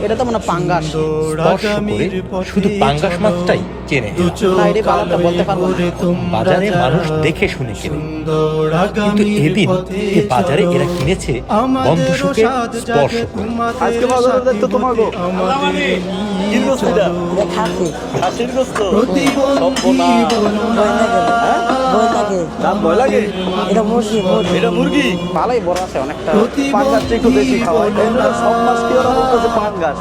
এটা তো মনে পাঙ্গাস, শুধু পাঙ্গাস মাছটাই কেনে। বাজারে মানুষ দেখে শুনে কেনে, কিন্তু এদিন এই বাজারে এরা কিনেছে বন্ধুসুখে স্পর্শ করে। আজকে বাজারে দেখতো তোমার গো ভয় লাগে। এটা মুরগি ভালোই বড় আছে, অনেকটা পাঙ্গাস একটু বেশি খাওয়ায়, সব মাছ কি ওরা বলতেছে পাঙ্গাস।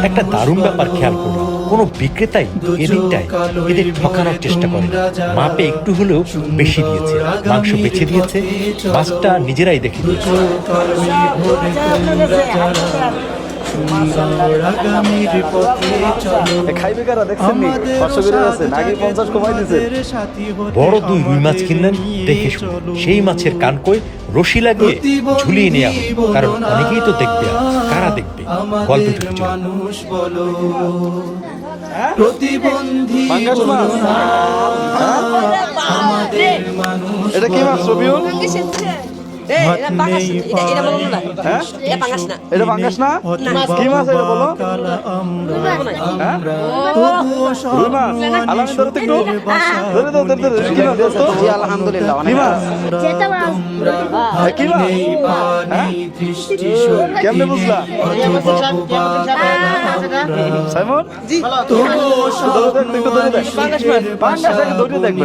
একটা দারুণ ব্যাপার খেয়াল করলাম, কোনো বিক্রেতাই এদিকটায় এদের ঠকানোর চেষ্টা করে। মাপে একটু হলেও বেশি দিয়েছে, মাংস বেছে দিয়েছে, মাছটা নিজেরাই দেখে দিয়েছে। বড় দুই রুই মাছ কিনলেন দেখে শুনে, সেই মাছের কানকোয় রশি লাগিয়ে ঝুলিয়ে নেওয়া হবে, কারণ অনেকেই তো দেখবে, কারা দেখবে গল্পটা এটা কি মাছ রবিউল? এটা পাঙ্গাস না? কি মাছ এটা বলো? আলহামদুলিল্লাহ কেমনে বুঝলা? দেখবে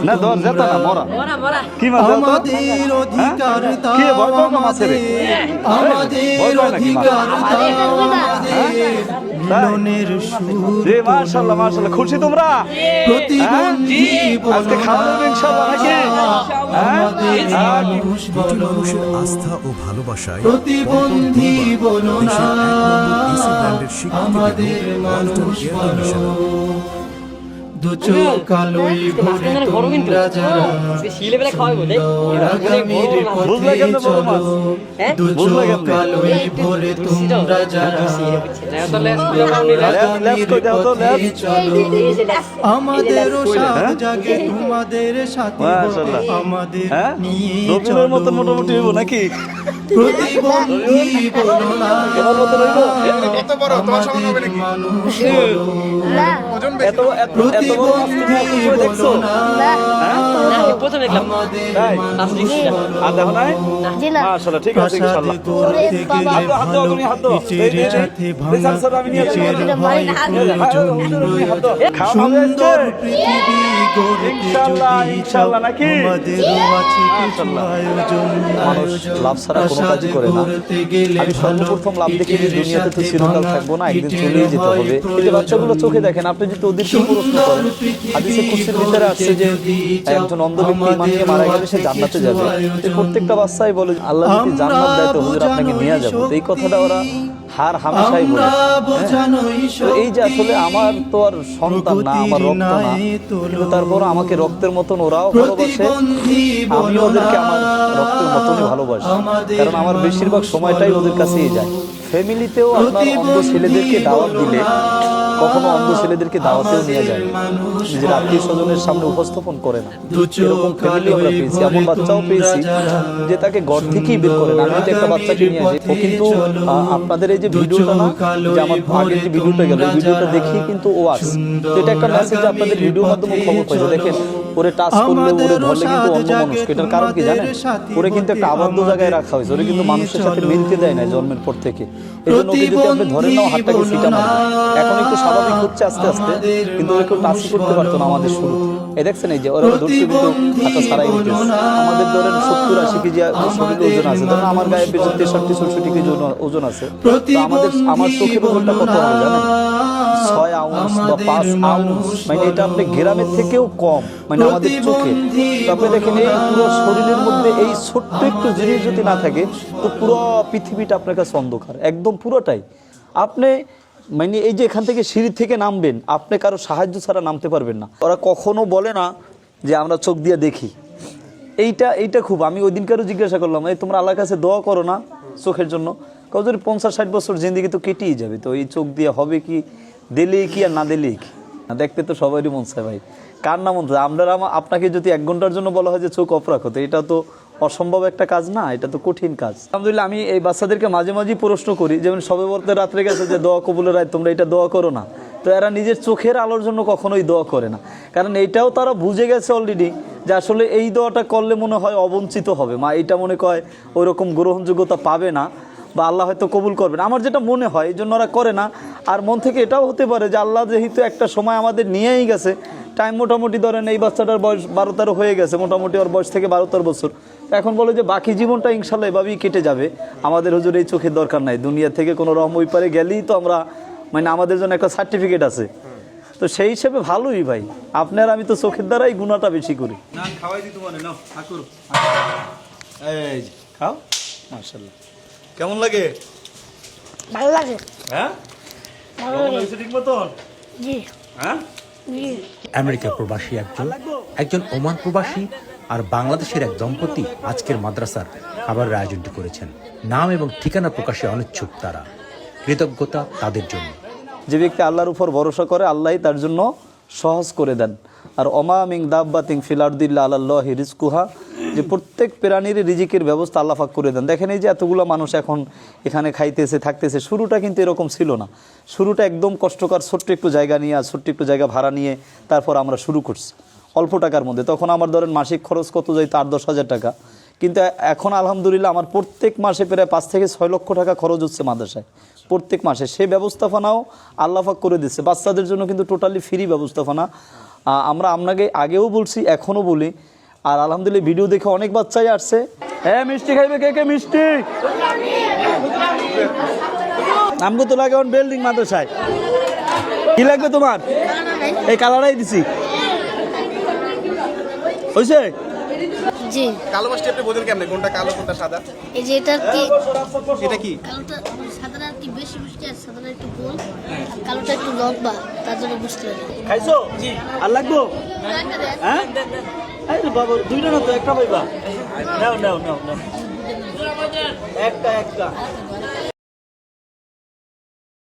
না ধর যেত না মরা কি মাছ? খুশি তোমরা? আজকে খাওয়া যাবে ইনশাআল্লাহ নাকি? আস্থা ও ভালোবাসায় প্রতিবন্ধী বলো না ব্র্যান্ডের স্বীকৃতি রবিনের মতো মোটামুটি হইব নাকি? ঠিক আছে নাকি? লাভ ছাড়া কোনো কাজ করে না। আমি সর্বপ্রথম লাভ দেখি যে দুনিয়াতে তো চিরকাল থাকবো না, একদিন চলেই যেতে হবে। এই যে বাচ্চাগুলো চোখে দেখেন, আপনি যদি ওদেরকে প্রশ্ন করেন, হাদিসে কুরসির ভিতরে আসছে যে একজন অন্ধ ব্যক্তি ঈমান নিয়ে মারা গেলে সে জান্নাতে যাবে। প্রত্যেকটা বাচ্চাই বলে আল্লাহ যদি জান্নাত দেয় তো হুজুর আপনাকে নিয়ে যাবো। এই কথাটা ওরা হার হামেশাই বলে। এই যে আসলে আমার তো আর সন্তান না, আমার রক্ত না, কিন্তু তারপর আমাকে রক্তের মতন ওরাও ভালোবাসে, আমি ওদেরকে আমার রক্তের মতনই ভালোবাসি, কারণ আমার বেশিরভাগ সময়টাই ওদের কাছেই যায়। ফ্যামিলিতেও আপনার অন্ধ ছেলেদেরকে দাওয়াত দিলে কখনো অন্ধ ছেলেদেরকে দাওয়াতেও নিয়ে যায়, নিজের আত্মীয় স্বজনের সামনে উপস্থাপন করে না। এরকম ফ্যামিলি আমরা পেয়েছি, এমন বাচ্চাও পেয়েছি যে তাকে ঘর থেকেই বের করে না। আমি তো একটা বাচ্চাকে নিয়ে আসি, ও কিন্তু আপনাদের এই যে ভিডিওটা না, যে আমার আগের যে ভিডিওটা গেল, এই ভিডিওটা দেখি কিন্তু ও আসে। এটা একটা মেসেজ আপনাদের ভিডিওর মাধ্যমে খবর পাইছে। দেখেন ওরে টাচ করলে, ওরে ধরলে কিন্তু অন্য মানুষ। এটার কারণ কি জানেন? ওরে কিন্তু একটা আবদ্ধ জায়গায় রাখা হয়েছে, ওরে কিন্তু মানুষের সাথে মিলতে দেয় না জন্মের পর থেকে। এই জন্য ওকে যদি আপনি ধরেন না, হাতটাকে সিটা মারবে। এখন একটু স্বাভাবিক হচ্ছে আস্তে আস্তে, কিন্তু ওরা কেউ টাচই করতে পারতো না আমাদের শুরু। এই দেখছেন, এই যে ওরা ধরছে কিন্তু হাতটা ছাড়াই দিতেছে। আমাদের ধরেন 70-80 কেজি শরীরে ওজন আছে, ধরেন আমার গায়ে 63-64 কেজি ওজন আছে। আমার চোখের ওজনটা কত হবে জানেন? 6 আউন্স বা 5 আউন্স, মানে এটা আপনি গ্রামের থেকেও কম, মানে আমাদের চোখে। আপনি দেখেন এই পুরো শরীরের মধ্যে এই ছোট্ট একটু জিনিস যদি না থাকে তো পুরো পৃথিবীটা আপনার কাছে অন্ধকার, একদম পুরোটাই। আপনি মানে এই যে এখান থেকে সিঁড়ি থেকে নামবেন, আপনি কারো সাহায্য ছাড়া নামতে পারবেন না। ওরা কখনো বলে না যে আমরা চোখ দিয়ে দেখি। এইটা খুব, আমি ওই দিনকারও জিজ্ঞাসা করলাম, এই তোমরা আল্লাহর কাছে দোয়া করো না চোখের জন্য? কারণ যদি 50-60 বছর জিন্দেগি তো কেটেই যাবে, তো এই চোখ দিয়ে হবে কি? দিলে কি আর না দিলে কি? দেখতে তো সবারই মন চায় ভাই, কার না মন চায়? আপনাকে যদি 1 ঘন্টার জন্য বলা হয় যে চোখ অফ রাখো, তো এটা তো অসম্ভব একটা কাজ না, এটা তো কঠিন কাজ। আলহামদুলিল্লাহ আমি এই বাচ্চাদেরকে মাঝে মাঝেই প্রশ্ন করি, যেমন সবে বলতে রাত্রে গেছে যে দোয়া কবুলের রাত, তোমরা এটা দোয়া করো না, তো এরা নিজের চোখের আলোর জন্য কখনোই দোয়া করে না, কারণ এইটাও তারা বুঝে গেছে অলরেডি যে আসলে এই দোয়াটা করলে মনে হয় অবঞ্চিত হবে, মা এইটা মনে করে ওই রকম গ্রহণযোগ্যতা পাবে না বা আল্লাহ হয়তো কবুল করবে না, আমার যেটা মনে হয় এই জন্য ওরা করে না। আর মন থেকে এটাও হতে পারে যে আল্লাহ যেহেতু একটা সময় আমাদের নিয়েই গেছে, টাইম মোটামুটি ধরেন এই বাচ্চাটার বয়স 12-13 হয়ে গেছে, মোটামুটি ওর বয়স থেকে 12-13 বছর, এখন বলে যে বাকি জীবনটা ইনশাল্লাহ এভাবেই কেটে যাবে, আমাদের হুজুর এই চোখের দরকার নাই, দুনিয়া থেকে কোনো রকম ওই পারে গেলেই তো আমরা মানে আমাদের জন্য একটা সার্টিফিকেট আছে, তো সেই হিসেবে ভালোই ভাই আপনার, আমি তো চোখের দ্বারাই গুণাটা বেশি করি। না খাওয়াই দিতে মানে নাও আকুর এই যে খাও মাশাআল্লাহ। কেমন লাগে? ভালো লাগে। হ্যাঁ ভালো কেমন লাগে। লাগছে ঠিক মতন? জি হ্যাঁ জি। আমেরিকা প্রবাসী একজন ওমান প্রবাসী আর বাংলাদেশের এক দম্পতি আজকের মাদ্রাসার খাবারের আয়োজনটি করেছেন। নাম এবং ঠিকানা প্রকাশে অনিচ্ছুক তারা, কৃতজ্ঞতা তাদের জন্য। যে ব্যক্তি আল্লাহর উপর ভরসা করে আল্লাহই তার জন্য সহজ করে দেন। আর অমা মিং দাব্বাতিং ফিল আরদিল্লা আলাল্লাহি রিজকুহা, যে প্রত্যেক প্রাণীর রিজিকের ব্যবস্থা আল্লাহ পাক করে দেন। দেখেন এই যে এতগুলো মানুষ এখন এখানে খাইতেছে থাকতেছে, শুরুটা কিন্তু এরকম ছিল না, শুরুটা একদম কষ্টকর, ছোট্ট একটু জায়গা নিয়ে আর ছোট্ট একটু জায়গা ভাড়া নিয়ে তারপর আমরা শুরু করছি অল্প টাকার মধ্যে। তখন আমার ধরেন মাসিক খরচ কত যাইতো 8-10 হাজার টাকা, কিন্তু এখন আলহামদুলিল্লাহ আমার প্রত্যেক মাসে প্রায় 5 থেকে 6 লক্ষ টাকা খরচ হচ্ছে মাদ্রাসায় প্রত্যেক মাসে। সে ব্যবস্থাপনাও আল্লাহ পাক করে দিচ্ছে, বাচ্চাদের জন্য কিন্তু টোটালি ফ্রি ব্যবস্থাপনা। আমরা আপনাকে আগেও বলছি এখনও বলি, আর আলহামদুলিল্লাহ ভিডিও দেখে অনেক বাচ্চাই আসছে। হ্যাঁ মিষ্টি খাইবে কে কে মিষ্টি? আমগো তো লাগে বিল্ডিং মাদ্রাসায়, কি লাগবে তোমার? এই কালারাই দিছি, হয়েছে? জি। কালো মাছটা আপনি বোঝেন কেমনে কোনটা কালো কোনটা সাদা? এই যে এটা কি এটা কি? কালোটা সাদাটা কি বেশি মিষ্টি আর সাদাটা একটু গোল, আর কালোটা একটু লম্বা, তার জন্য বুঝতে পারি। খাইছো? আর লাগবো? হ্যাঁ আরে বাবা দুইটা না তো, একটা পাইবা। নাও নাও নাও নাও, একটা একটা